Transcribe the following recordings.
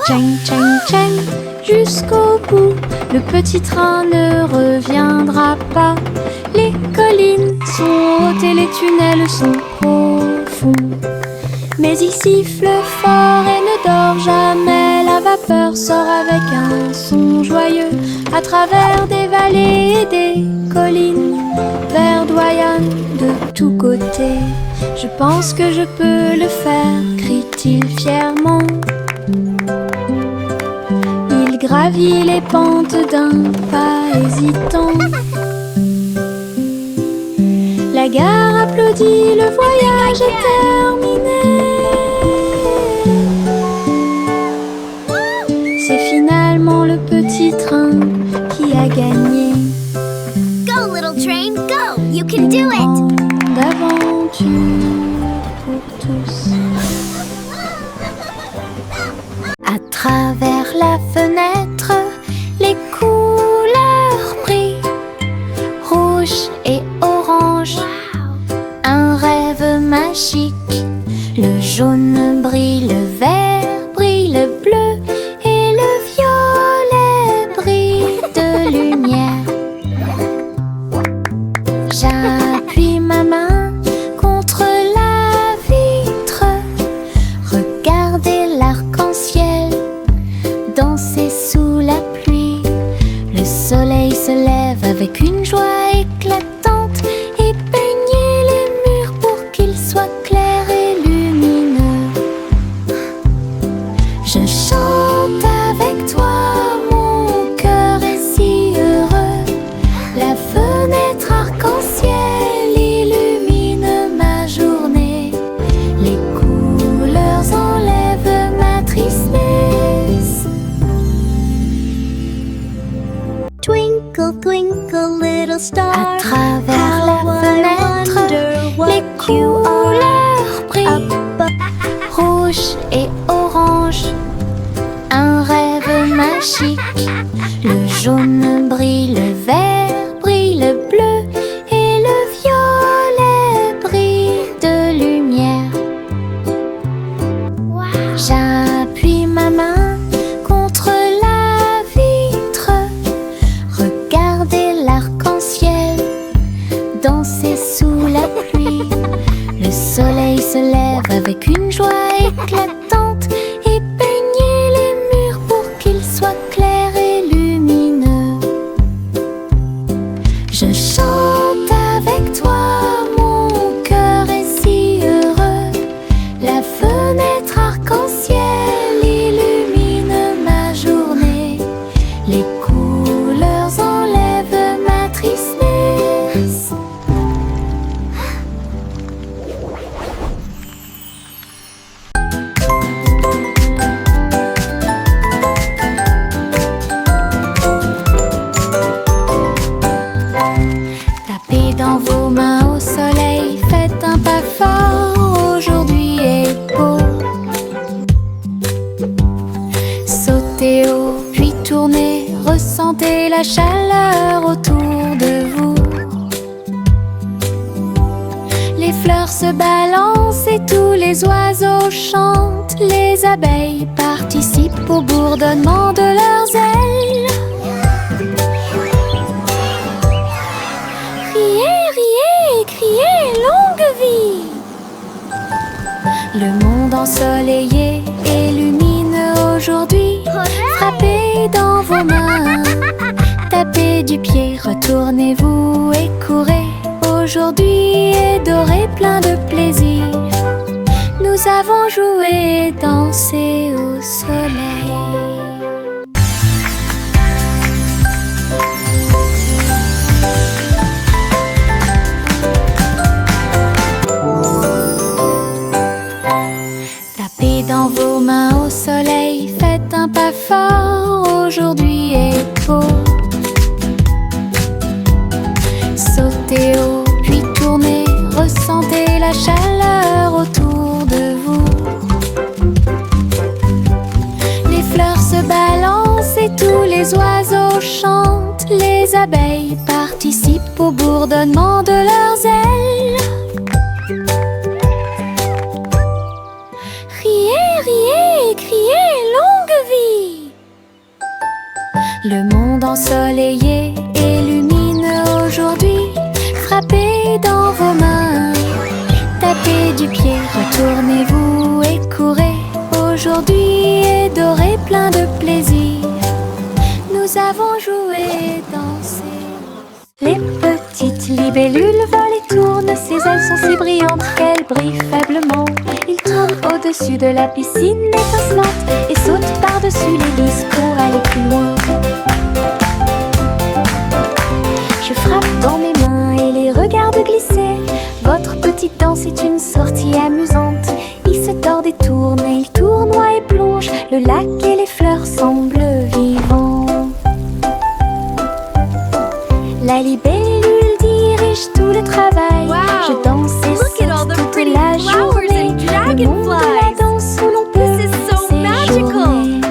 Tchang, tchang, tchang, jusqu'au bout. Le petit train ne reviendra pas. Les collines sont hautes et les tunnels sont profonds. Mais il siffle fort et ne dort jamais. La vapeur sort avec un son joyeux à travers des vallées et des collines. Verdoyant de tous côtés. Je pense que je peux le faire, crie-t-il fièrement. Il gravit les pentes d'un pas hésitant. La gare applaudit, le voyage est terminé. C'est finalement le petit train qui a gagné. Go, little train, go! You can do it! D'aventure pour tous. À travers la fenêtre, les couleurs brillent, rouge et orange. Un rêve magique. Le jaune brille, le vert brille, le bleu et le violet brillent de lumière. J'appuie ma main contre la vitre. Regardez l'arc-en-ciel danser sous la pluie. Le soleil se lève avec une joie éclatante et peignez les murs pour qu'ils soient clairs et lumineux. Je chante avec toi, mon cœur est si heureux. La fenêtre arc-en-ciel illumine ma journée. Les couleurs enlèvent ma tristesse. Twinkle, twinkle, little star. À travers la how I fenêtre, wonder what les you couleurs brillent, rouge et orange. Un rêve magique. Le jaune brille, le vert brille, le bleu et le violet brillent de lumière. J'appuie ma main contre la vitre. Regardez l'arc-en-ciel danser sous la pluie. Le soleil se lève avec une joie éclatante et peignez les murs pour qu'ils soient clairs et lumineux. Je chante avec toi, mon cœur est si heureux. La fenêtre arc-en-ciel illumine ma journée. Les couleurs enlèvent ma tristesse. Tapez dans vos mains au soleil, faites un pas fort, aujourd'hui est beau. Sautez haut, puis tournez, ressentez la chaleur autour de vous. Les fleurs se balancent et tous les oiseaux chantent. Les abeilles participent au bourdonnement de leurs ailes. Riez, riez et criez longue vie. Le monde ensoleillé illumine aujourd'hui. Frappez dans vos mains, tapez du pied, retournez-vous et courez. Aujourd'hui est doré, plein de plaisir. Nous avons joué et dansé au soleil. Tapez dans vos mains au soleil, faites un pas fort, aujourd'hui est beau. Sautez haut, puis tournez, ressentez la chaleur autour de vous. Les fleurs ensoleillé et lumineux aujourd'hui. Frappez dans vos mains, tapez du pied, retournez-vous et courez. Aujourd'hui est doré, plein de plaisir. Nous avons joué, dansé. Les petites libellules volent et tournent, ses ailes sont si brillantes qu'elles brillent faiblement. Ils tournent au-dessus de la piscine étincelante et sautent par-dessus les lys pour aller plus loin. Je frappe dans mes mains et les regarde glisser. Votre petite danse est une sortie amusante. Il se tord et tourne, et il tournoie et plonge. Le lac et les fleurs semblent vivants. La libellule dirige tout le travail. Wow. Je danse et Look at all saute the toute pretty la flowers journée. and Le monde de la dragonflies. danse où l'on peut This is so magical. séjourner.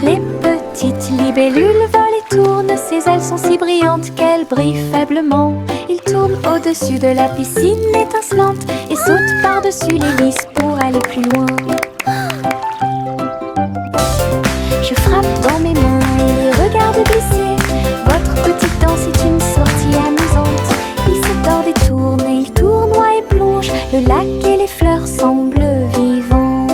Les petites libellules volent et tournent, ses ailes sont si brillantes qu'elles brillent faiblement. Ils tournent au-dessus de la piscine étincelante et sautent par-dessus les lys pour aller plus loin. Je frappe dans mes mains et les regarde glisser. Votre petite danse est une sortie amusante. Il se tord et tourne, et il tournoie et plonge. Le lac et les fleurs semblent vivants.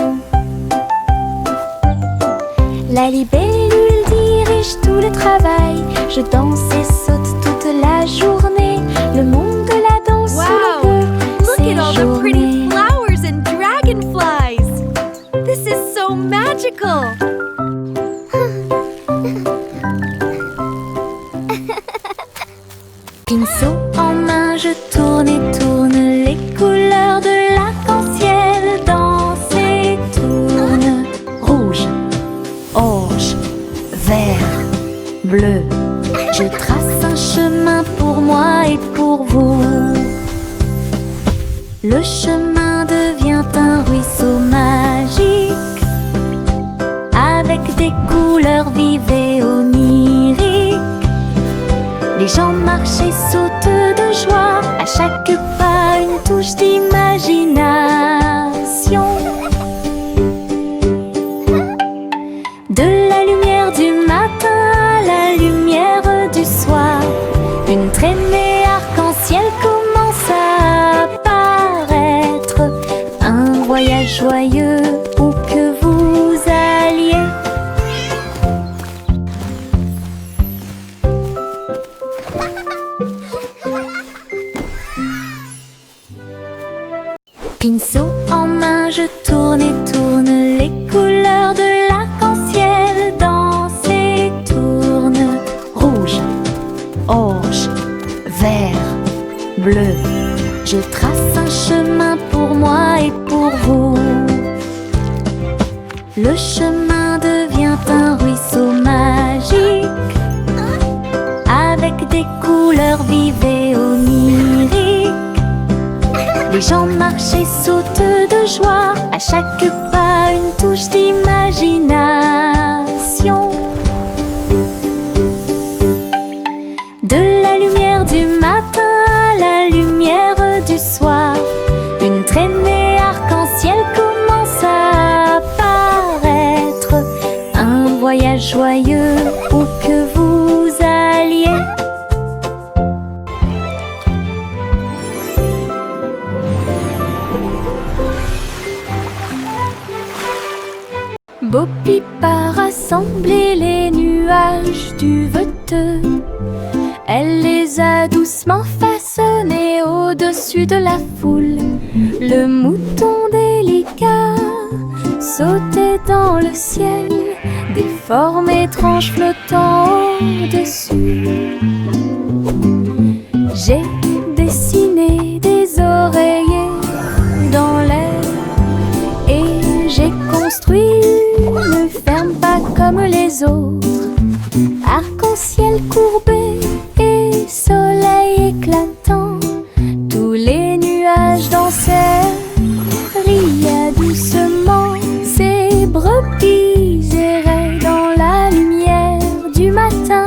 La libellule dirige tout le travail. Je danse et saute toute la journée. Le monde de la danse où Wow. l'on peut Look at all the pretty séjourner. flowers and dragonflies. This is so magical. Pinceau en main, je tourne et tourne. Les couleurs de l'arc-en-ciel dansent et tournent. Rouge, orange, vert, bleu. Je trace un chemin pour moi et pour vous. Le chemin devient un ruisseau magique, avec des couleurs vives et oniriques. Les gens marchent et sautent de joie, à chaque pas une touche d'imagination. De la lumière du matin à la lumière du soir, une traînée arc-en-ciel commence à apparaître. Un voyage joyeux où que vous alliez. Pinceau en main, je tourne et tourne. Les couleurs de l'arc-en-ciel dansent et tournent. Rouge, orange, vert, bleu. Je trace un chemin pour moi et pour vous. Le chemin devient un ruisseau magique, avec des couleurs vives et oniriques. Les gens marchent et sautent de joie, à chaque pas une touche d'imagination. De la lumière du matin à la lumière du soir, une traînée arc-en-ciel commence à apparaître. Un voyage joyeux où que vous alliez. Bo Peep a rassemblé les nuages du Veteux. Elle les a doucement façonnés au-dessus de la foule. Le mouton délicat sautait dans le ciel, des formes étranges flottant au-dessus. J'ai dessiné des oreillers dans l'air et j'ai construit une ferme pas comme les autres. Arc-en-ciel courbé et soleil éclatant, tous les nuages dansèrent, riaient doucement. Ces brebis erraient dans la lumière du matin.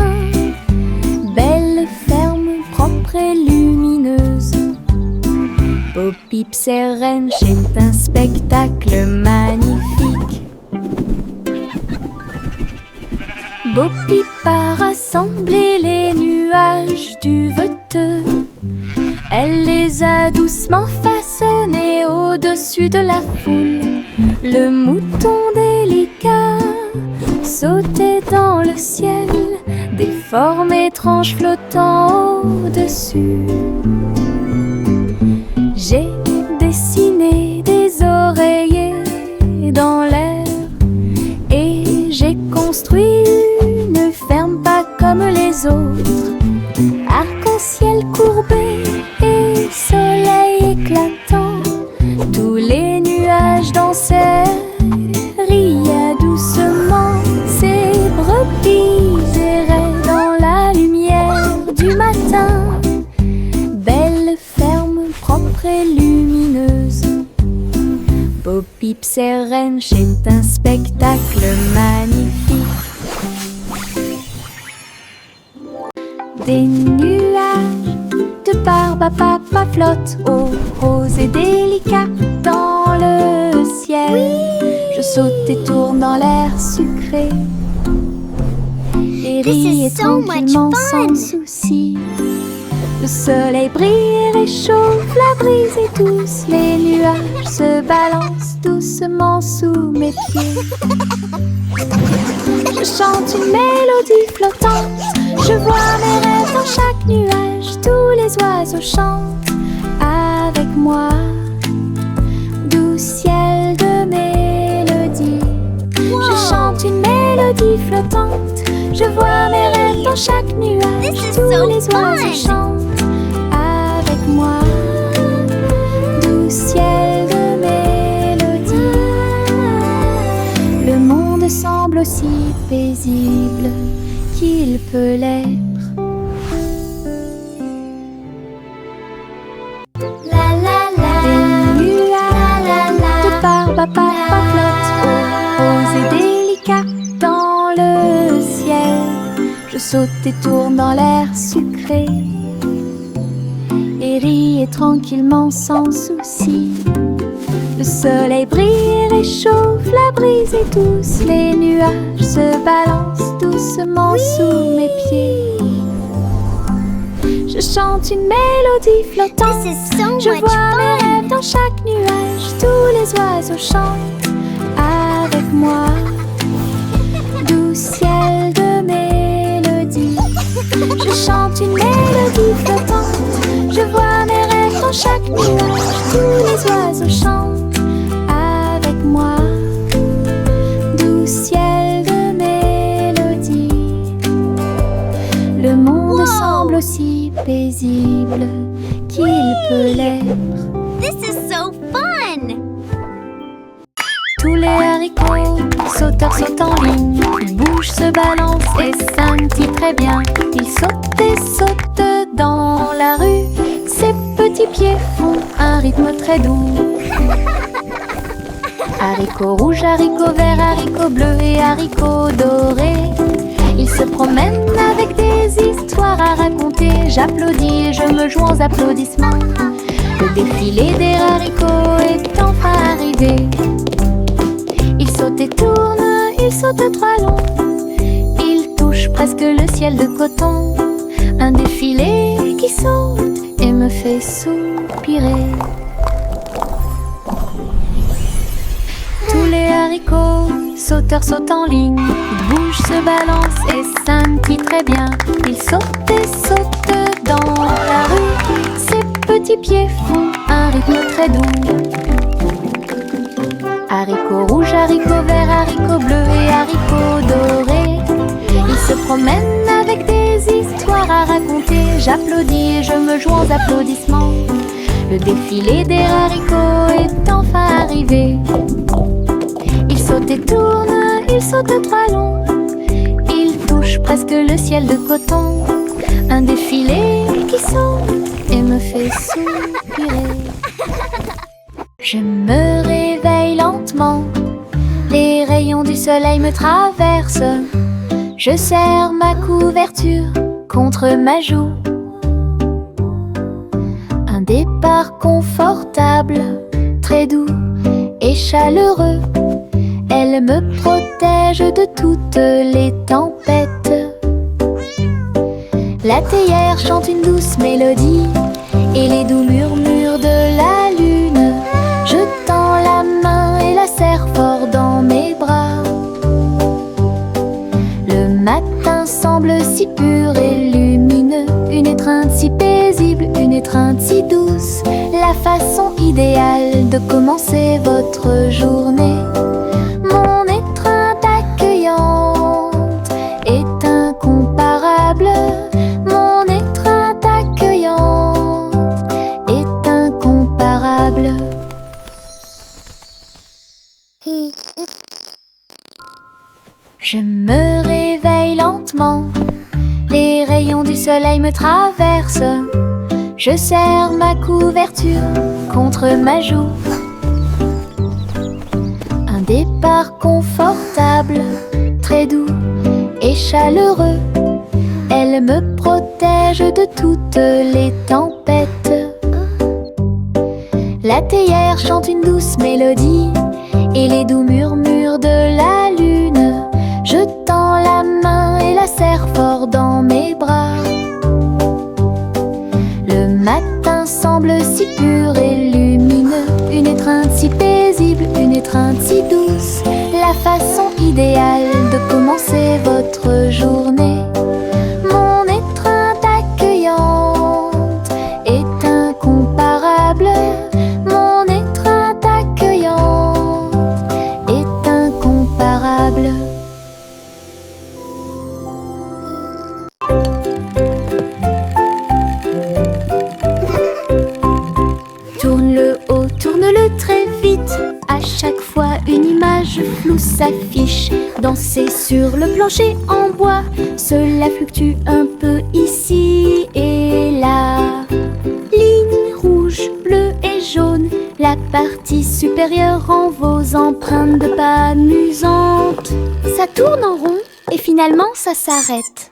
Belle ferme propre et lumineuse. Pips et Wrench est un spectacle magnifique. Bo Peep a rassemblé les nuages du veteux. Elle les a doucement façonnés au-dessus de la foule. Le mouton délicat sautait dans le ciel, des formes étranges flottant au-dessus. J'ai dessiné des oreillers dans l'air et j'ai construit une ferme pas comme les autres. Arc-en-ciel courbé et soleil éclatant, tous les nuages dansaient, riaient doucement. Ces brebis erraient dans la lumière du matin. Belle ferme propre et lumineuse. Bo Peeps et Wrench est un spectacle magnifique. Des nuages de barbe à papa flottent, oh, rose et délicat dans le ciel. Je saute et tourne dans l'air sucré et ris et tranquillement sans souci. Le soleil brille et réchauffe, la brise est douce, les nuages se balancent doucement sous mes pieds. Je chante une mélodie flottante, je vois mes rêves dans chaque nuage, tous les oiseaux chantent avec moi. Doux ciel de mélodie, je chante une mélodie flottante, je vois mes rêves dans chaque nuage, tous les oiseaux chantent avec moi. Doux ciel de mélodie, le monde semble aussi paisible qu'il peut l'être. La la la, des nuages de barbe à papa flottent, rose et délicat dans le ciel. Je saute et tourne dans l'air sucré et ris et tranquillement sans souci. Le soleil brille et réchauffe, la brise est douce, les nuages se balancent doucement sous mes pieds. Je chante une mélodie flottante, je vois mes rêves dans chaque nuage, tous les oiseaux chantent avec moi. Doux ciel de mélodie, je chante une mélodie flottante, je vois mes rêves dans chaque nuage, tous les oiseaux chantent avec moi. Doux ciel de mélodie, le monde semble aussi paisible qu'il peut l'être. This is so fun! Tous les haricots sauteurs sautent en ligne, ils bougent, se balancent et scintillent très bien. Ils sautent et sautent dans la rue, ses petits pieds font un rythme très doux. Haricots rouges, haricots verts, haricots bleus et haricots dorés, ils se promènent avec des histoires à raconter. J'applaudis et je me joins aux applaudissements. Le défilé des haricots est enfin arrivé. Ils sautent et tournent, ils sautent trois longs, ils touchent presque le ciel de coton. Un défilé qui saute et me fait soupirer. Tous les haricots sauteurs sautent en ligne, ils bougent, se balancent et scintillent très bien. Ils sautent et sautent dans la rue, ses petits pieds font un rythme très doux. Haricots rouges, haricots verts, haricots bleus et haricots dorés, ils se promènent avec des histoires à raconter. J'applaudis et je me joins aux applaudissements. Le défilé des haricots est enfin arrivé. Ils sautent et tournent, ils sautent trois longs, ils touchent presque le ciel de coton. Un défilé qui saute et me fait soupirer. Je me réveille lentement, les rayons du soleil me traversent. Je serre ma couverture contre ma joue. 1, départ confortable, très doux et chaleureux. Elle me protège de toutes les tempêtes. La théière chante une douce mélodie et les doux murmures de la lune. Je tends la main et la serre fort dans mes bras. Le matin semble si pur et lumineux, une étreinte si paisible, une étreinte si douce, la façon idéale de commencer votre journée. Mon étreinte accueillante est incomparable. Mon étreinte accueillante est incomparable. Je me réveille lentement, les rayons du soleil me traversent. Je serre ma couverture contre ma joue. Un départ confortable, très doux et chaleureux. Elle me protège de toutes les tempêtes. La théière chante une douce mélodie et les doux murmures de la lune. Je tends la main et la serre fort dans mes bras. Le matin semble si pur et lumineux, une étreinte si paisible, une étreinte si douce, la façon idéale de commencer votre journée. Mon étreinte accueillante est incomparable. Mon étreinte accueillante est incomparable. Tourne-le haut, tourne-le très vite. À chaque fois une image floue s'affiche. Danser sur le plancher en bois, cela fluctue un peu ici et là. Ligne rouge, bleue et jaune, la partie supérieure rend vos empreintes de pas amusantes. Ça tourne en rond et finalement ça s'arrête.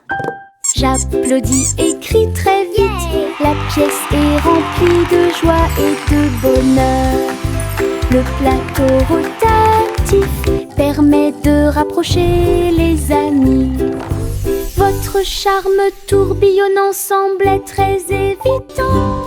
J'applaudis et crie très vite. La pièce est remplie de joie et de bonheur. Le plateau rotatif permet de rapprocher les amis. Votre charme tourbillonnant semble très évident.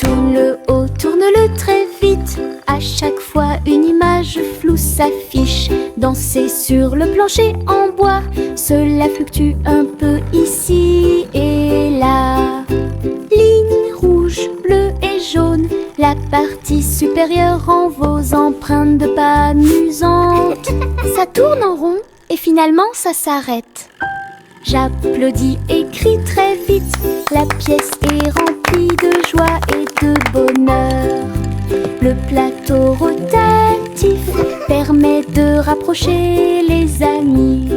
Tourne-le haut, tourne-le très vite. À chaque fois une image floue s'affiche. Danser sur le plancher en bois, cela fluctue un peu ici et là. Ligne rouge, bleue et jaune, la partie supérieure rend vos empreintes de pas amusantes. Ça tourne en rond et finalement ça s'arrête. J'applaudis et crie très vite. La pièce est remplie de joie et de bonheur. Le plateau rotatif permet de rapprocher les amis.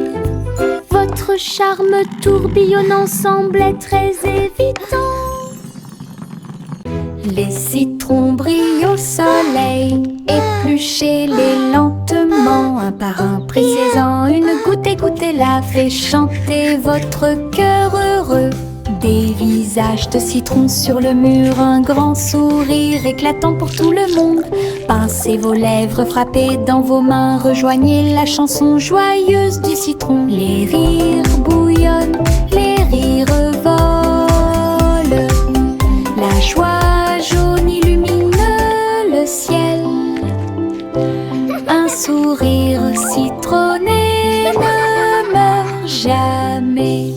Votre charme tourbillonnant semble très évident. Les citrons brillent au soleil, épluchez-les lentement, un par un, prisez-en une goutte, écoutez-la, fait chanter votre cœur heureux. Des visages de citron sur le mur, un grand sourire éclatant pour tout le monde. Pincez vos lèvres, frappez dans vos mains, rejoignez la chanson joyeuse du citron. Les rires bouillonnent, les rires volent, la joie jaune illumine le ciel. Un sourire citronné ne meurt jamais.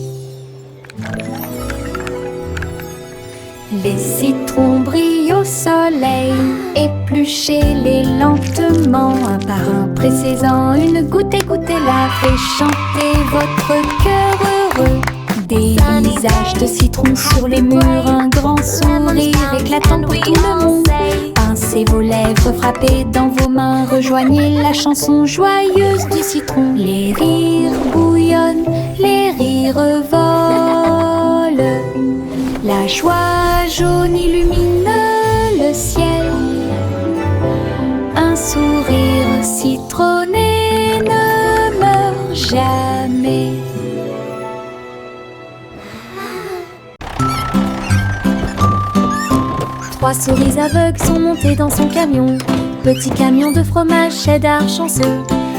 Les citrons brillent au soleil, épluchez-les lentement, un par un, pressez-en une goutte, écoutez-la, fait chanter votre cœur heureux. Des visages de citron sur les murs, un grand sourire éclatant pour tout le monde. Pincez vos lèvres, frappez dans vos mains, rejoignez la chanson joyeuse du citron. Les rires bouillonnent, les rires volent, la joie jaune illumine le ciel. Un sourire citronné ne meurt jamais. 3 souris aveugles sont montées dans son camion. Petit camion de fromage cheddar chanceux.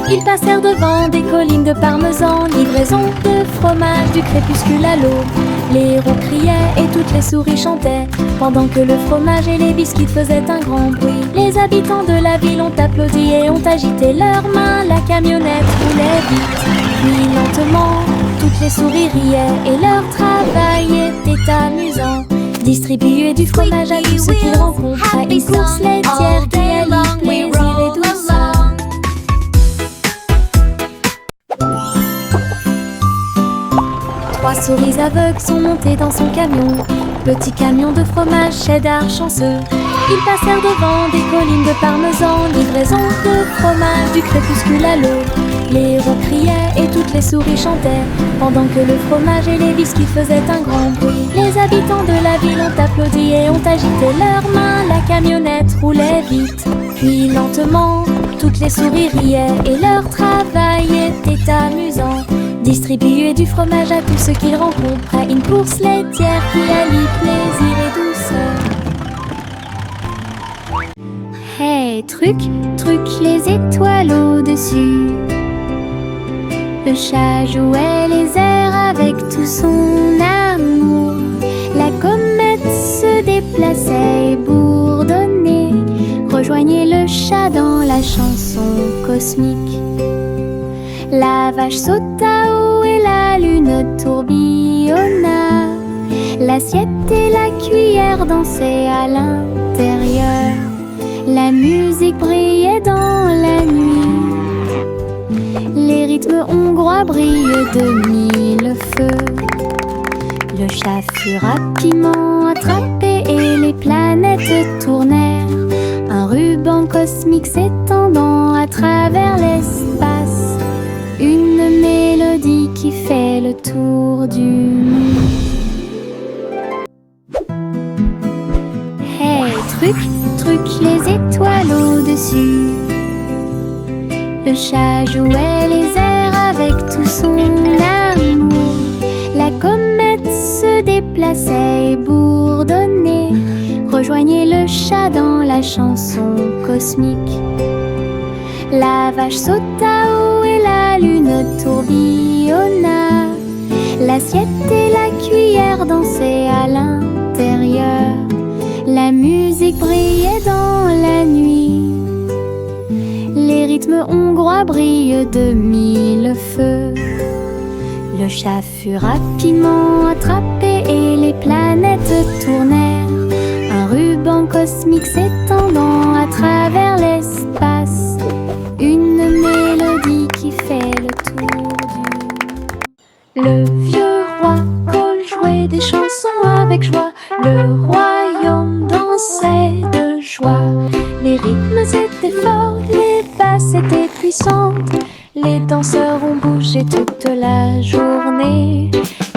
Ils passèrent devant des collines de parmesan. Livraison de fromage du crépuscule à l'aube. Les héros criaient et toutes les souris chantaient, pendant que le fromage et les biscuits faisaient un grand bruit. Les habitants de la ville ont applaudi et ont agité leurs mains. La camionnette roulait vite, puis lentement. Toutes les souris riaient et leur travail était amusant. Distribuer du fromage à tous ceux qu'ils rencontrent à une course laitière qui allie plaisir et douceur. Trois souris aveugles sont montées dans son camion. Petit camion de fromage cheddar chanceux. Ils passèrent devant des collines de parmesan. Livraison de fromage du crépuscule à l'aube. Les héros criaient et toutes les souris chantaient, pendant que le fromage et les biscuits faisaient un grand bruit. Les habitants de la ville ont applaudi et ont agité leurs mains. La camionnette roulait vite, puis lentement. Toutes les souris riaient et leur travail était amusant. Distribuer du fromage à tous ceux qu'ils rencontrent à une course laitière qui allie plaisir et douceur. Hey, truc, truc, les étoiles au-dessus. Le chat jouait les airs avec tout son amour. La comète se déplaçait et bourdonnait. Rejoignez le chat dans la chanson cosmique. La vache sauta haut et la lune tourbillonna. L'assiette et la cuillère dansaient à l'intérieur. La musique brillait dans la nuit. Les rythmes hongrois brillent de mille feux. Le chat fut rapidement attrapé et les planètes tournèrent. Un ruban cosmique s'étendant à travers l'espace. Une mélodie qui fait le tour du monde. Hey, truc, truc, les étoiles au-dessus. Le chat jouait les airs avec tout son amour. La comète se déplaçait et bourdonnait. Rejoignez le chat dans la chanson cosmique. La vache sauta haut et la lune tourbillonna. L'assiette et la cuillère dansaient à l'intérieur. La musique brillait dans la nuit. Les rythmes hongrois brillent de mille feux. Le chat fut rapidement attrapé et les planètes tournèrent. Un ruban cosmique s'étendant à travers l'espace. Une mélodie qui fait le tour du... Le vieux roi Cole jouait des chansons avec joie. Le royaume dansait de joie. Les rythmes étaient forts, les basses étaient puissantes. Les danseurs ont bougé toute la journée.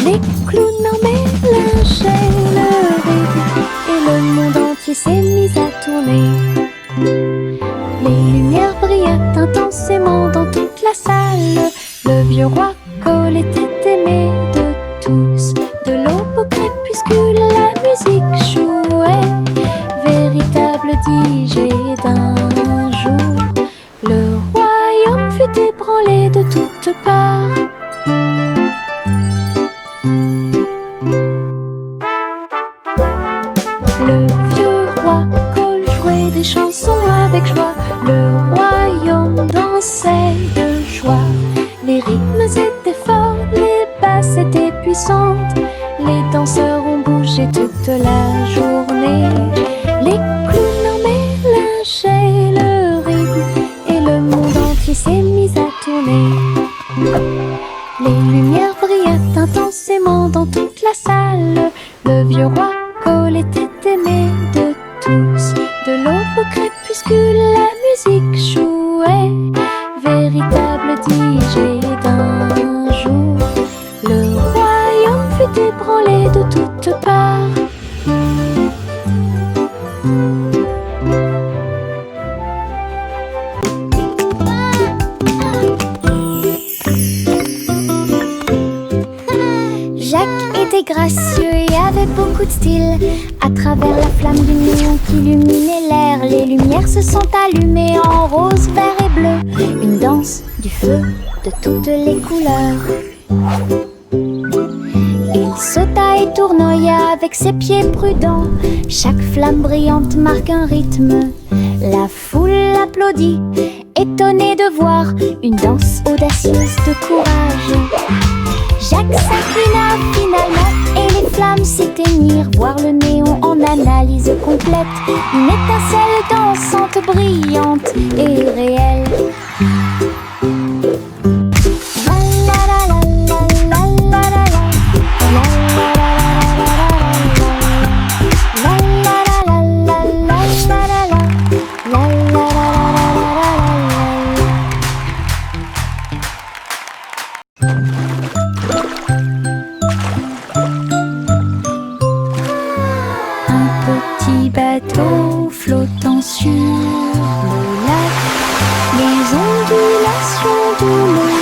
Les clowns en mélangeaient le rythme et le monde entier s'est mis à tourner. Les lumières brillaient intensément dans toute la salle. Le vieux roi Cole était aimé de tous. De l'aube au crépuscule, la musique jouait. Véritable DJ d'un jour. Le royaume fut ébranlé de toutes parts. Le vieux roi Cole jouait des chansons avec joie. Le royaume dansait de joie. Les rythmes étaient forts, les basses étaient puissantes. Les danseurs ont bougé toute la journée. Les clowns en mélangeaient le rythme et le monde entier s'est mis à tourner. Les lumières brillaient intensément dans toute la salle. Le vieux roi Cole était aimé de tous. De l'aube au crépuscule, la musique jouait. Véritable DJ d'un jour. Le royaume fut ébranlé de toutes parts. Jacques était gracieux et avait beaucoup beaucoup de style. À travers la flamme du néon qui illuminait l'air, les lumières se sont allumées en rose, vert et bleu. Une danse du feu de toutes les couleurs. Il sauta et tournoya avec ses pieds prudents. Chaque flamme brillante marque un rythme. La foule applaudit, étonnée de voir une danse audacieuse de courage. Jacques s'inclina finalement et les flammes s'éteignirent. Voir le néon en analyse complète. Une étincelle dansante, brillante et réelle. Bateau flottant sur le lac, les ondulations de l'eau,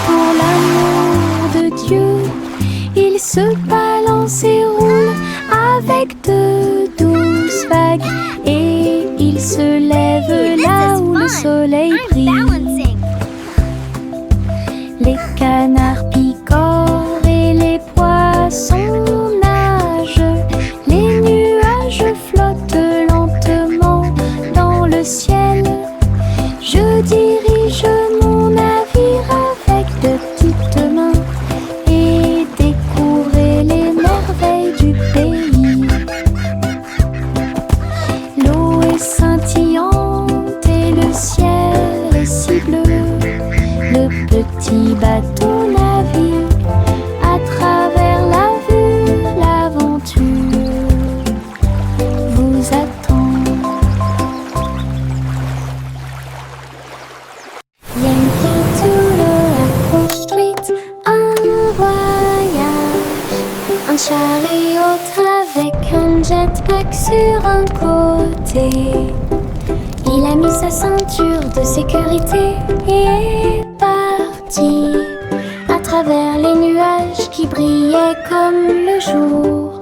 pour l'amour de Dieu, il se balance et roule avec de douces vagues, et il se lève là où le soleil brille. Les canards picorent et les poissons nagent, les nuages flottent lentement dans le ciel. Je dirige mon navire avec de petites mains et découvrir les merveilles du pays. L'eau est scintillante et le ciel est si bleu. Le petit bateau navigue à travers la vue, l'aventure vous attend. Yankee Doodle Apple Street, un voyage, un chariot avec un jetpack sur un côté. Il a mis sa ceinture de sécurité et est parti à travers les nuages qui brillaient comme le jour.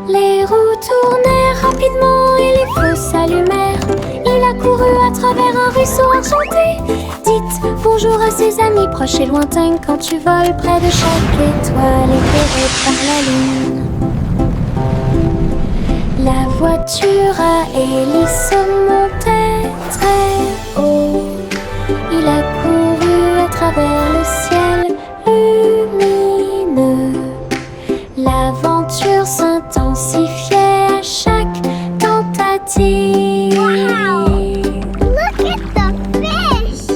Les roues tournèrent rapidement et les feux s'allumèrent. Il a couru à travers un ruisseau enchanté. Dites bonjour à ses amis proches et lointains quand tu voles près de chaque étoile éclairée par la lune. La voiture à hélice montait très haut. Il a couru à travers le ciel lumineux. L'aventure s'intensifiait à chaque tentative. Wow! Look at the fish!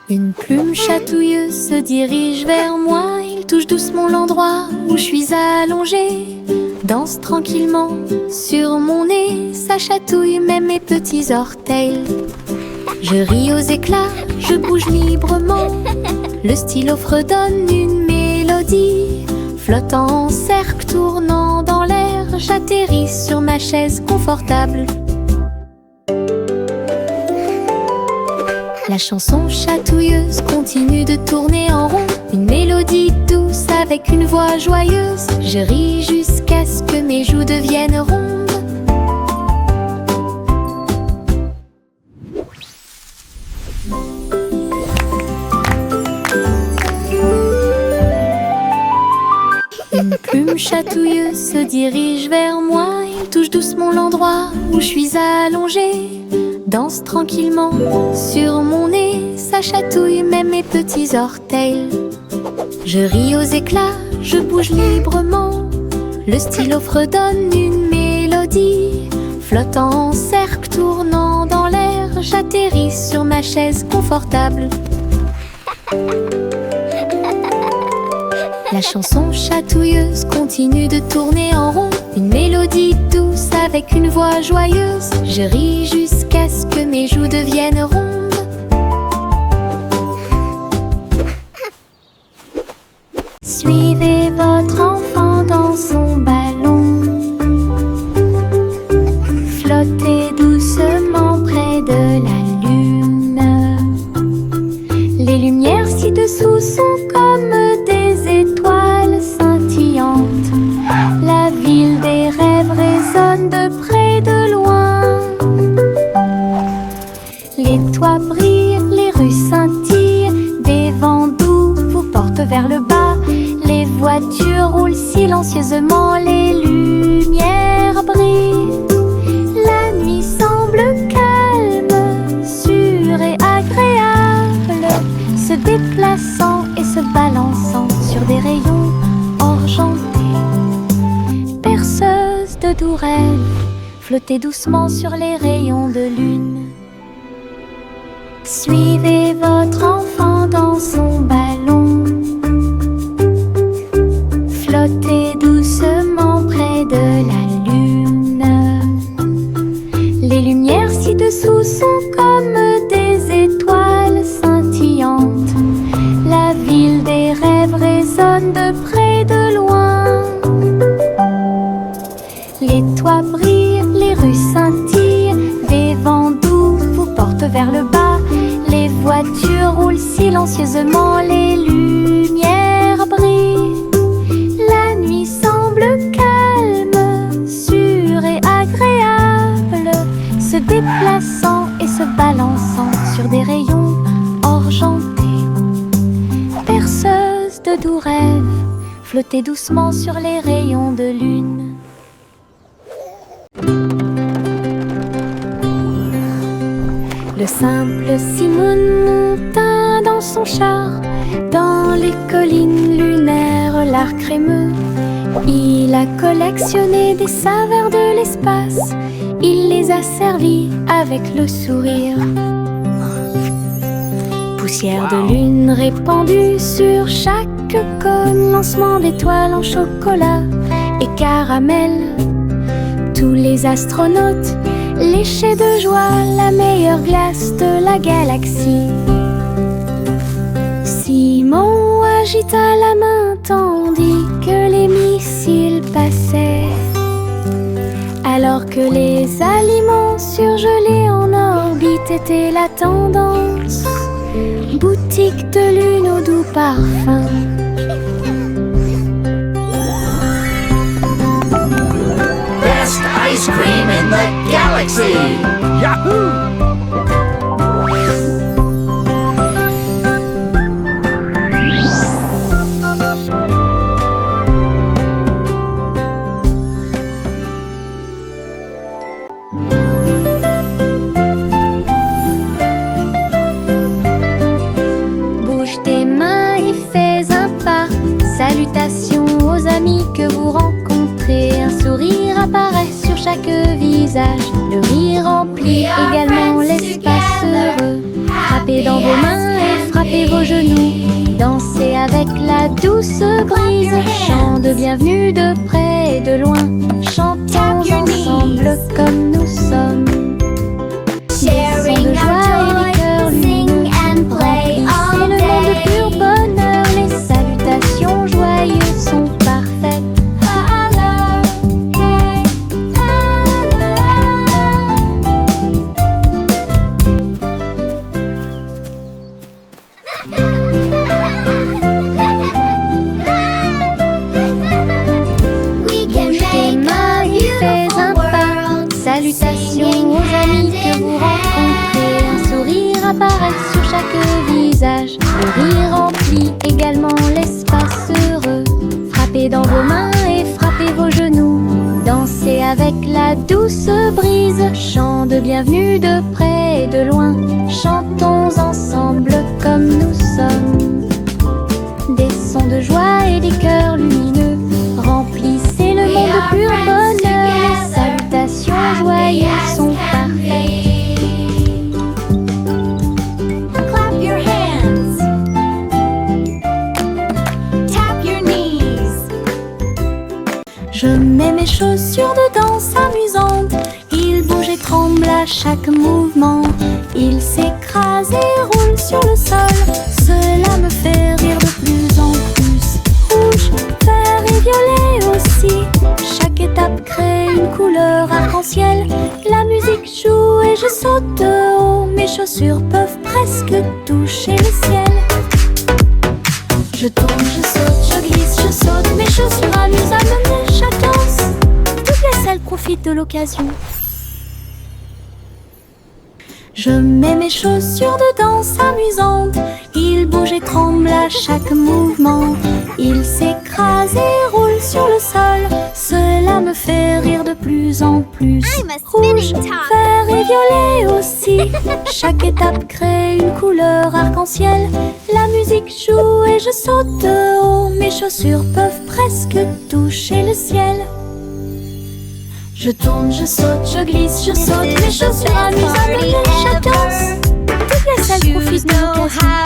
Une plume chatouilleuse se dirige vers moi. Il touche doucement l'endroit où je suis allongée. Danse tranquillement sur mon nez. Ça chatouille même mes petits orteils. Je ris aux éclats, je bouge librement. Le stylo fredonne une mélodie. Flottant en cercle, tournant dans l'air, j'atterris sur ma chaise confortable. La chanson chatouilleuse continue de tourner en rond. Une mélodie douce avec une voix joyeuse. Je ris jusqu'à ce que mes joues deviennent rondes. Une plume chatouilleuse se dirige vers moi. Il touche doucement l'endroit où je suis allongée. Danse tranquillement sur mon nez. Ça chatouille même mes petits orteils. Je ris aux éclats, je bouge librement. Le stylo fredonne une mélodie. Flottant en cercle, tournant dans l'air, j'atterris sur ma chaise confortable. La chanson chatouilleuse continue de tourner en rond. Une mélodie douce avec une voix joyeuse. Je ris jusqu'à ce que mes joues deviennent rondes. Suivez votre enfant dans son ballon. Flottez doucement près de la lune. Les lumières ci-dessous sont comme des étoiles scintillantes. La ville des rêves résonne de près, de loin. Les toits brillent, les rues scintillent, des vents doux vous portent vers le bas. Les voitures roulent silencieusement, les lumières brillent. La nuit semble calme, sûre et agréable, se déplaçant et se balançant sur des rayons argentés. Berceuse de doux rêves, flottez doucement sur les rayons de lune. Suivez votre enfant dans son ballon. Flottez doucement près de la lune. Les lumières ci-dessous sont comme des étoiles scintillantes. La ville des rêves résonne de près, de loin. Les toits brillent, les rues scintillent, des vents doux vous portent vers le bas. Les voitures roulent silencieusement, les lumières brillent. La nuit semble calme, sûre et agréable, se déplaçant et se balançant sur des rayons argentés. Berceuse de doux rêves, flottez doucement sur les rayons de lune. Le simple Simon monta dans son char, dans les collines lunaires, l'art crémeux. Il a collectionné des saveurs de l'espace, il les a servis avec le sourire. Poussière de lune répandue sur chaque cône, lancement d'étoiles en chocolat et caramel. Tous les astronautes léchaient de joie la meilleure glace de la galaxie. Simon agita la main tandis que les missiles passaient, alors que les aliments surgelés en orbite étaient la tendance. Boutique de lune au doux parfum. Best ice cream in the galaxy! Yahoo! Bouge tes mains et fais un pas. Salutations aux amis que vous rencontrez. Un sourire apparaît sur chaque visage. Le rire remplit également l'espace heureux. Frappez dans vos mains et frappez vos genoux. Dansez avec la douce brise. Chant de bienvenue de près et de loin. Chantons ensemble comme nous sommes. Dansons de joie et les cœurs lumineux. Remplissez le monde de pur bonheur. Les salutations joyeuses sont parfaites. Bouge tes mains et fais un pas. Salutations aux amis que vous rencontrez. Un sourire apparaît sur chaque visage. Le rire remplit également l'espace heureux. Frappez dans vos mains et frappez vos genoux. Dansez avec la douce brise. Chant de bienvenue de près et de loin. Chantons ensemble comme nous sommes. Des sons de joie et des cœurs lumineux. Remplissez le monde de pur bonheur. Les salutations joyeuses sont parfaites. Clap your hands. Tap your knees. Je mets mes chaussures de danse amusantes. Ils bougent et tremble à chaque mouvement. Il s'écrase et roule sur le sol. Cela me fait rire de plus en plus. Rouge, vert et violet aussi. Chaque étape crée une couleur arc-en-ciel. La musique joue et je saute de haut. Mes chaussures peuvent presque toucher le ciel. Je tourne, je saute, je glisse, je saute. Mes chaussures amusent à me mener chaque danse. Toutes les selles profitent de l'occasion. Je mets mes chaussures de danse amusantes. Ils bougent et tremblent à chaque mouvement. Ils s'écrasent et roulent sur le sol. Cela me fait rire de plus en plus. I'm a Rouge, spinning top. vert et violet aussi. Chaque étape crée une couleur arc-en-ciel. La musique joue et je saute de haut. Mes chaussures peuvent presque toucher le ciel. Je tourne, je saute, je glisse, je saute. Mes chaussures amusent à me mener chaque danse. Toutes les selles profitent de l'occasion.